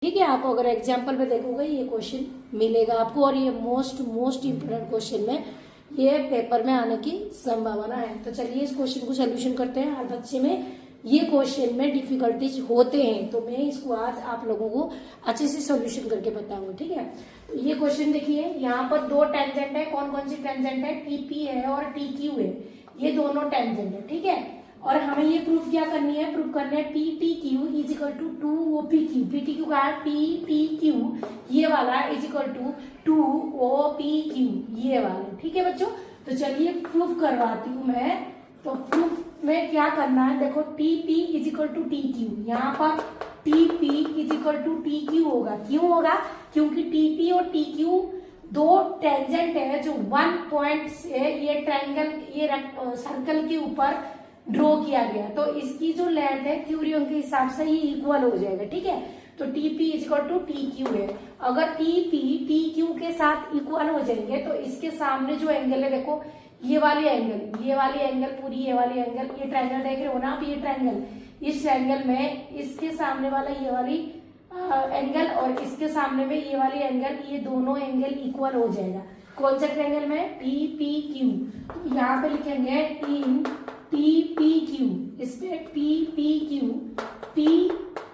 ठीक है। आपको अगर एग्जाम्पल में देखोगे ये क्वेश्चन मिलेगा आपको, और ये मोस्ट इम्पोर्टेंट क्वेश्चन में ये पेपर में आने की संभावना है। तो चलिए इस क्वेश्चन को सोल्यूशन करते हैं। हर बच्चे में ये क्वेश्चन में डिफिकल्टीज होते हैं, तो मैं इसको आज आप लोगों को अच्छे से सोल्यूशन करके बताऊंगी। ठीक है, तो ये क्वेश्चन देखिए, यहाँ पर दो टेंजेंट है। कौन कौन सी टेंजेंट है? टीपी है और टीक्यू है, ये दोनों टेंजेंट है। ठीक है, और हमें ये प्रूफ क्या करनी है? प्रूफ करना है P T Q is equal to 2OPQ। P T Q का है पी टी क्यू, ये वाला इज इक्वल टू 2OPQ, ये वाला। ठीक है बच्चों, तो चलिए प्रूफ करवाती हूँ मैं। तो प्रूफ में क्या करना है, देखो T P is equal to T Q, यहाँ पर T P is equal to T Q होगा। क्यों होगा? क्योंकि टी पी और टी क्यू दो टेंजेंट है जो वन पॉइंट से ये ट्रायंगल, ये सर्कल के ऊपर ड्रॉ किया गया, तो इसकी जो लेंथ है थ्योरियों के हिसाब से ये इक्वल हो जाएगा। ठीक है, तो T P is equal to T Q है। अगर टी पी टी क्यू के साथ इक्वल हो जाएंगे तो इसके सामने जो एंगल है, देखो ये वाली एंगल, ये वाली एंगल पूरी, ये वाली एंगल, ये ट्रायंगल देख रहे हो ना आप, ये ट्रायंगल, इस ट्रायंगल में इसके सामने वाला ये वाली एंगल और इसके सामने में ये वाली एंगल, ये दोनों एंगल इक्वल हो जाएगा। कौन सा ट्रायंगल में? T P Q. तो यहाँ पे लिखेंगे इन टी पी क्यू, इसमें T P Q, T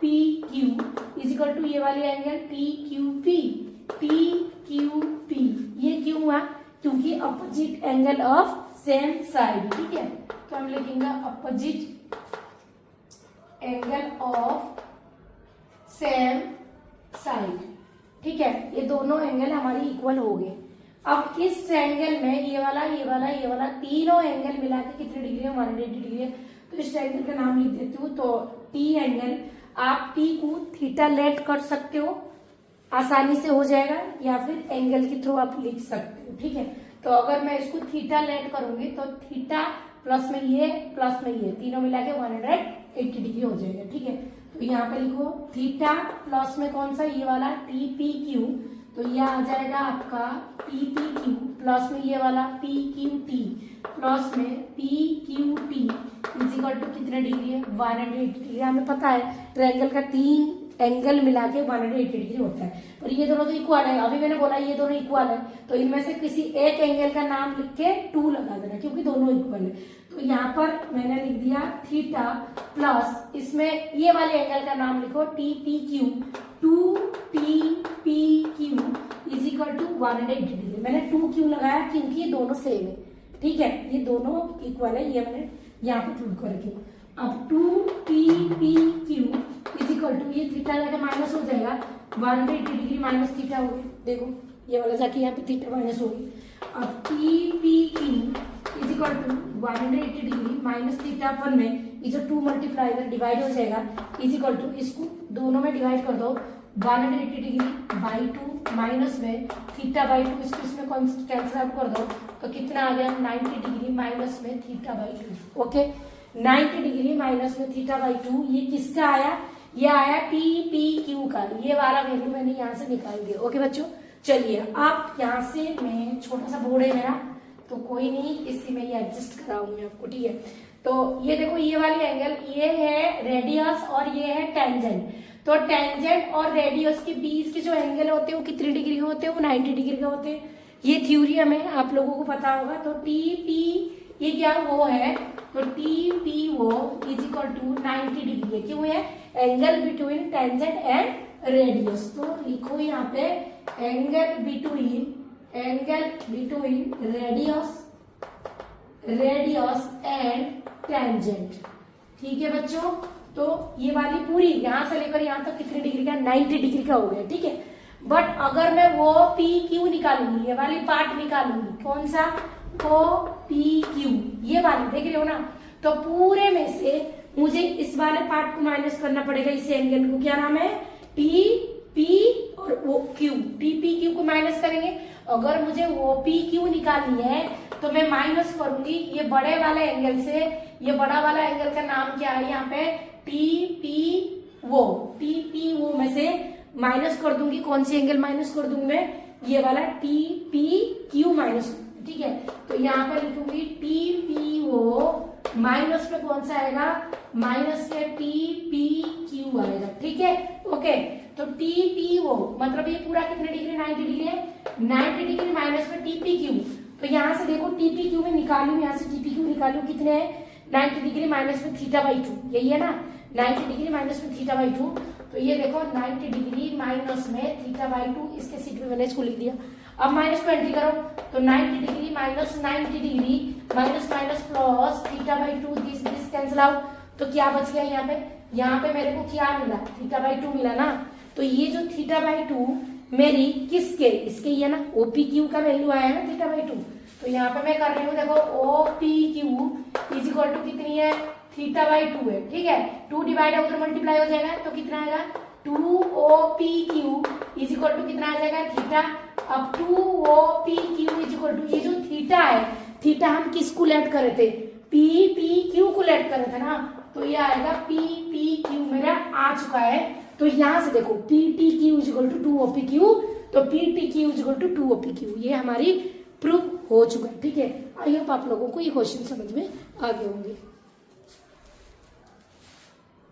P Q is equal to ये वाली angle T Q P, T Q P. ये क्यों हुआ? क्योंकि opposite angle of same side. ठीक है, तो हम लिखेंगे opposite angle of same side. ठीक है, ये दोनों एंगल हमारी इक्वल हो गए। अब इस ट्रायंगल में ये वाला, ये वाला, ये वाला, तीनों एंगल मिला के कितने डिग्री है? 180 डिग्री है। तो इस ट्रायंगल का नाम लिख देती हूँ। तो टी एंगल, आप टी को थीटा लेट कर सकते हो, आसानी से हो जाएगा, या फिर एंगल के थ्रू आप लिख सकते हो। ठीक है, तो अगर मैं इसको थीटा लेट करूंगी तो थीटा प्लस में ये प्लस में ये तीनों मिला के 180 डिग्री हो जाएगा। ठीक है, तो यहाँ पे लिखो थीटा प्लस में कौन सा? ये वाला टी पी क्यू, तो ये आ जाएगा आपका टी पी क्यू प्लस में ये वाला पी क्यू टी प्लस में P Q T is equal to कितने डिग्री है? 180 डिग्री। हमें पता है ट्रायंगल का तीन एंगल मिला के 180 डिग्री होता है, पर ये दोनों तो इक्वल है। अभी मैंने बोला ये दोनों इक्वल है, तो इनमें से किसी एक एंगल का नाम लिख के 2 लगा देना, क्योंकि दोनों इक्वल है। तो यहाँ पर मैंने लिख दिया थीटा प्लस इसमें ये वाले एंगल का नाम लिखो T P Q, 2TPQ is equal to 180 degree. मैंने 2 क्यों लगाया? क्योंकि ये दोनों सेम है। ठीक है, ये दोनों इक्वल है, ये मैंने यहाँ पे प्रूव कर रखी। अब 2TPQ इज इक्वल टू, ये थीटा जाके माइनस हो जाएगा, 180 डिग्री माइनस थीटा होगी। देखो ये वाला जाके यहाँ पे थीटा माइनस होगी। अब TPQ is equal to 180 degree minus theta अपन में ये जो 2 मल्टीप्लाई कर डिवाइड हो जाएगा इज इक्वल टू, इसको दोनों में डिवाइड कर दो, 180 डिग्री बाई 2 माइनस में थीटा बाई 2, इसको इसमें कैंसिल आउट कर दो तो कितना आ गया? 90 डिग्री माइनस में theta by 2। Okay, 90 degree minus में थीटा बाई 2, ये किसका आया? ये आया टी पी क्यू का। ये वाला वैल्यू मैंने यहाँ से निकाल दिया। ओके बच्चों, चलिए आप यहाँ से, मैं छोटा सा बोर्ड है मेरा, तो कोई नहीं, इसी में ये एडजस्ट कराऊंगी आपको। ठीक है, तो ये देखो ये वाली एंगल, ये है रेडियस और ये है टेंजेंट। तो टेंजेंट और रेडियस के बीच के जो एंगल होते हैं वो कितने डिग्री के होते हैं? वो 90 डिग्री के होते हैं। ये थ्योरी में आप लोगों को पता होगा। तो टी पी ये क्या वो है? तो टी पी वो इज इक्वल टू 90 डिग्री है। क्यों है? Angle between tangent and radius. तो लिखो यहाँ पे angle between radius and tangent. ठीक है बच्चों, तो ये वाली पूरी यहां से लेकर यहां तक कितने डिग्री का? 90 डिग्री का हो गया। ठीक है, बट अगर मैं वो पी क्यू निकालूंगी, ये वाली पार्ट निकालूंगी, कौन सा? वो पी क्यू, ये वाली देख रहे हो ना, तो पूरे में से मुझे इस वाले पार्ट को माइनस करना पड़ेगा। इस एंगल को क्या नाम है? टी पी और वो क्यू, टी पी क्यू को माइनस करेंगे। अगर मुझे वो पी क्यू निकालनी है तो मैं माइनस करूंगी ये बड़े वाले एंगल से। ये बड़ा वाला एंगल का नाम क्या है? यहाँ पे टी पी वो में से माइनस कर दूंगी। कौन सी एंगल माइनस कर दूंगी मैं? ये वाला टी पी क्यू माइनस। ठीक है, तो यहाँ पे लिखूंगी टी पी वो माइनस में कौन सा आएगा? माइनस से टी पी क्यू आएगा। ठीक है, ओके। तो टी पी ओ मतलब ये पूरा कितने डिग्री 90 डिग्री है, 90 डिग्री माइनस में टी पी क्यू। तो यहाँ से देखो टी पी क्यू में निकालू, यहाँ से टी पी क्यू निकालू, कितने हैं 90 डिग्री माइनस में थीटा बाई 2, यही है ना 90 डिग्री माइनस में थीटा बाई 2। तो ये देखो 90 डिग्री माइनस में थीटा बाई 2, इसके सीट में मैंने इसको लिख दिया। अब माइनस को एंट्री करो तो 90 degree minus 90 degree minus minus plus theta by 2, this cancel out. तो क्या बच गया यहाँ पे मेरे को क्या मिला, थीटा बाई 2 मिला ना। तो ये जो थीटा बाई 2 मेरी किसके, इसके ही है ना, ओपी क्यू का वैल्यू आया है ना थीटा बाई 2। तो यहाँ पे मैं कर रही हूँ देखो O P Q is equal to कितनी है, थीटा बाई 2 है, ठीक है। 2 डिवाइड उधर मल्टीप्लाई हो जाएगा तो कितना आएगा 2OPQ इज इक्वल टू कितना आ जाएगा थीटा। अब 2OPQ इज इक्वल टू ये जो थीटा है, थीटा हम किसको लेट कर रहे थे, PPQ को लेट कर रहे थे ना। तो ये आएगा PPQ मेरा आ चुका है। तो यहां से देखो PPQ is equal to 2OPQ, तो PPQ is equal to 2OPQ, ये हमारी प्रूफ हो चुका है, ठीक है। आई होप आप लोगों को ये क्वेश्चन समझ में आ गए होंगे।